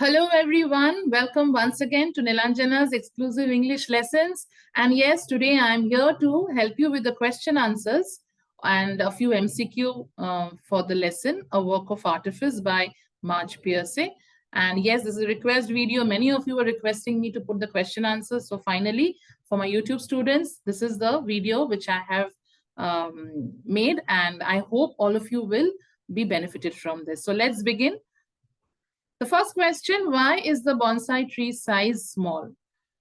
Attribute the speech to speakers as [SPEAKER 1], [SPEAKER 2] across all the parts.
[SPEAKER 1] Hello everyone, welcome once again to Nilanjana's exclusive English lessons. And yes, today I'm here to help you with the question answers and a few MCQ for the lesson, A Work of Artifice by Marge Piercy. And yes, this is a request video. Many of you are requesting me to put the question answers. So finally, for my YouTube students, this is the video which I have made, and I hope all of you will be benefited from this. So let's begin. The first question, why is the bonsai tree size small?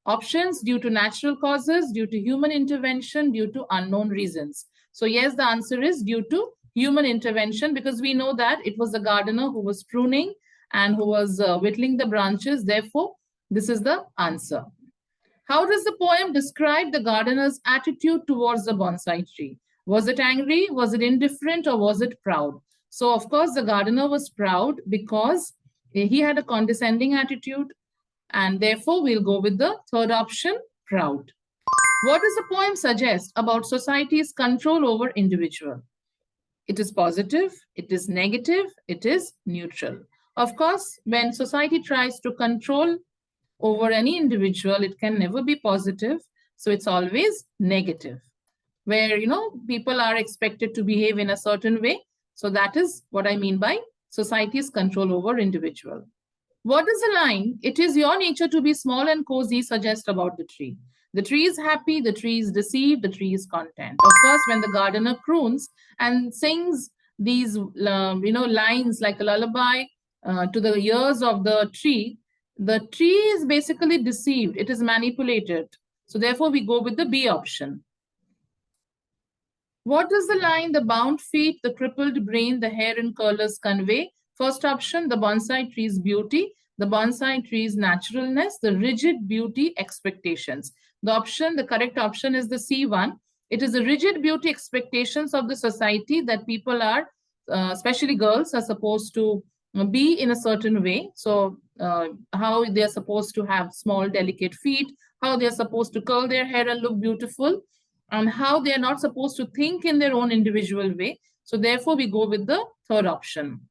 [SPEAKER 1] Options, due to natural causes, due to human intervention, due to unknown reasons. So yes, the answer is due to human intervention, because we know that it was the gardener who was pruning and who was whittling the branches. Therefore, this is the answer. How does the poem describe the gardener's attitude towards the bonsai tree? Was it angry? Was it indifferent? Or was it proud? So, of course, the gardener was proud because he had a condescending attitude, and therefore we'll go with the third option, proud. What does the poem suggest about society's control over individual? It is positive, it is negative, it is neutral. Of course, when society tries to control over any individual, it can never be positive. So it's always negative, where, people are expected to behave in a certain way. So that is what I mean by society's control over individual. What does the line, "It is your nature to be small and cozy," suggest about the tree? The tree is happy, the tree is deceived, the tree is content. Of course, when the gardener croons and sings these, lines like a lullaby to the ears of the tree is basically deceived. It is manipulated. So therefore, we go with the B option. What does the line, "The bound feet, the crippled brain, the hair and curlers" convey? First option, the bonsai tree's beauty, the bonsai tree's naturalness, the rigid beauty expectations. The correct option is the C one. It is the rigid beauty expectations of the society that people are, especially girls, are supposed to be in a certain way. So how they're supposed to have small, delicate feet, how they're supposed to curl their hair and look beautiful, and how they are not supposed to think in their own individual way. So therefore, we go with the third option.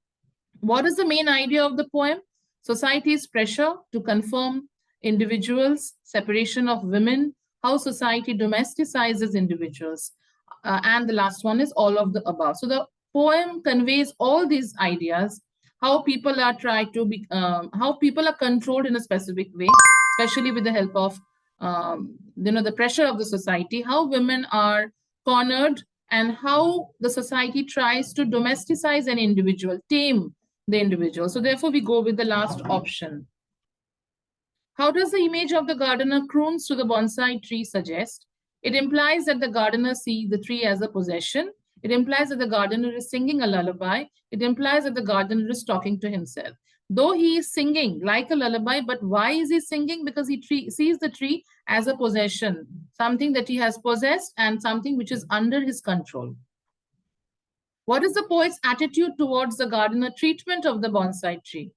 [SPEAKER 1] What is the main idea of the poem? Society's pressure to conform individuals, separation of women, how society domesticizes individuals. And the last one is all of the above. So the poem conveys all these ideas, how people are how people are controlled in a specific way, especially with the help of the pressure of the society, how women are cornered, and how the society tries to domesticize an individual, tame the individual. So therefore, we go with the last option. How does the image of the gardener croons to the bonsai tree suggest? It implies that the gardener sees the tree as a possession. It implies that the gardener is singing a lullaby. It implies that the gardener is talking to himself. Though he is singing like a lullaby, but why is he singing? Because he sees the tree as a possession, something that he has possessed and something which is under his control. What is the poet's attitude towards the gardener treatment of the bonsai tree?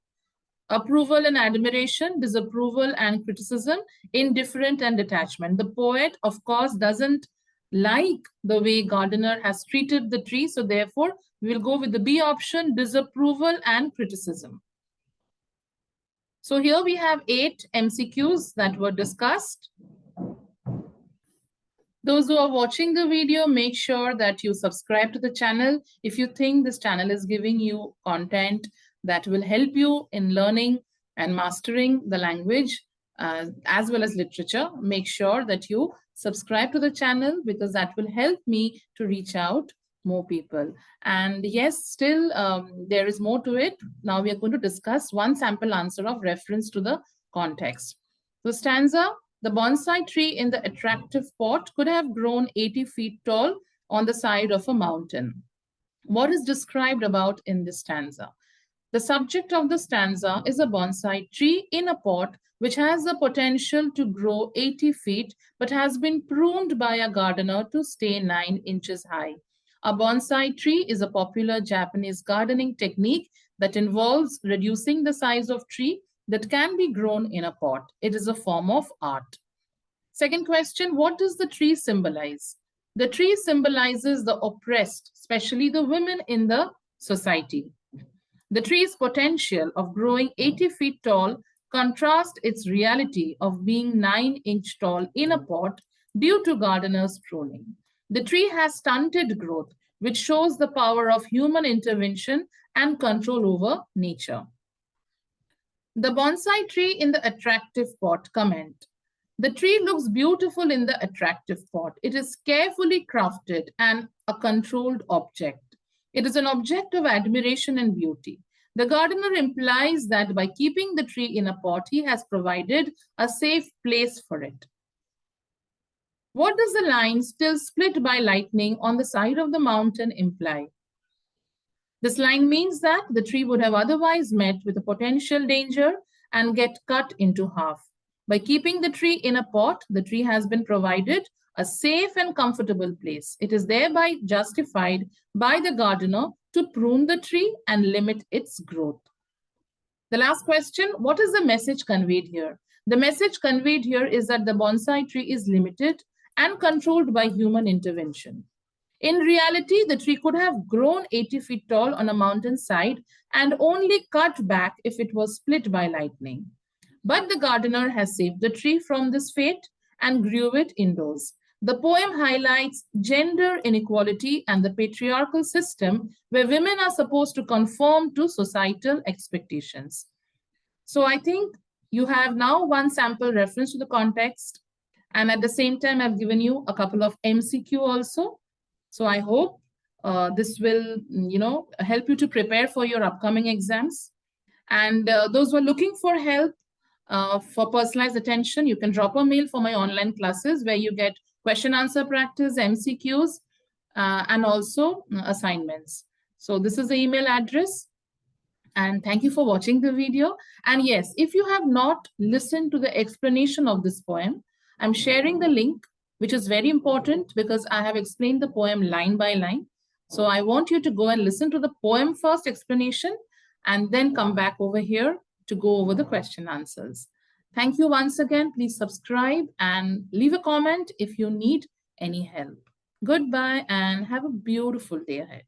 [SPEAKER 1] Approval and admiration, disapproval and criticism, indifferent and detachment. The poet, of course, doesn't like the way gardener has treated the tree. So therefore, we will go with the B option, disapproval and criticism. So here we have 8 MCQs that were discussed. Those who are watching the video, make sure that you subscribe to the channel. If you think this channel is giving you content that will help you in learning and mastering the language as well as literature, make sure that you subscribe to the channel, because that will help me to reach out more people. And yes, still there is more to it. Now we are going to discuss one sample answer of reference to the context. The stanza, "The bonsai tree in the attractive pot could have grown 80 feet tall on the side of a mountain." What is described about in this stanza? The subject of the stanza is a bonsai tree in a pot which has the potential to grow 80 feet but has been pruned by a gardener to stay 9 inches high. A bonsai tree is a popular Japanese gardening technique that involves reducing the size of tree that can be grown in a pot. It is a form of art. Second question, what does the tree symbolize? The tree symbolizes the oppressed, especially the women in the society. The tree's potential of growing 80 feet tall contrasts its reality of being 9-inch tall in a pot due to gardener's pruning. The tree has stunted growth, which shows the power of human intervention and control over nature. The bonsai tree in the attractive pot. Comment. The tree looks beautiful in the attractive pot. It is carefully crafted and a controlled object. It is an object of admiration and beauty. The gardener implies that by keeping the tree in a pot, he has provided a safe place for it. What does the line "still split by lightning" on the side of the mountain imply? This line means that the tree would have otherwise met with a potential danger and get cut into half. By keeping the tree in a pot, the tree has been provided a safe and comfortable place. It is thereby justified by the gardener to prune the tree and limit its growth. The last question, what is the message conveyed here? The message conveyed here is that the bonsai tree is limited and controlled by human intervention. In reality, the tree could have grown 80 feet tall on a mountainside and only cut back if it was split by lightning. But the gardener has saved the tree from this fate and grew it indoors. The poem highlights gender inequality and the patriarchal system where women are supposed to conform to societal expectations. So I think you have now one sample reference to the context, and at the same time, I've given you a couple of MCQ also. So I hope this will, help you to prepare for your upcoming exams. And those who are looking for help for personalized attention, you can drop a mail for my online classes where you get question answer practice, MCQs, and also assignments. So this is the email address. And thank you for watching the video. And yes, if you have not listened to the explanation of this poem, I'm sharing the link, which is very important because I have explained the poem line by line. So I want you to go and listen to the poem first explanation and then come back over here to go over the question answers. Thank you once again. Please subscribe and leave a comment if you need any help. Goodbye and have a beautiful day ahead.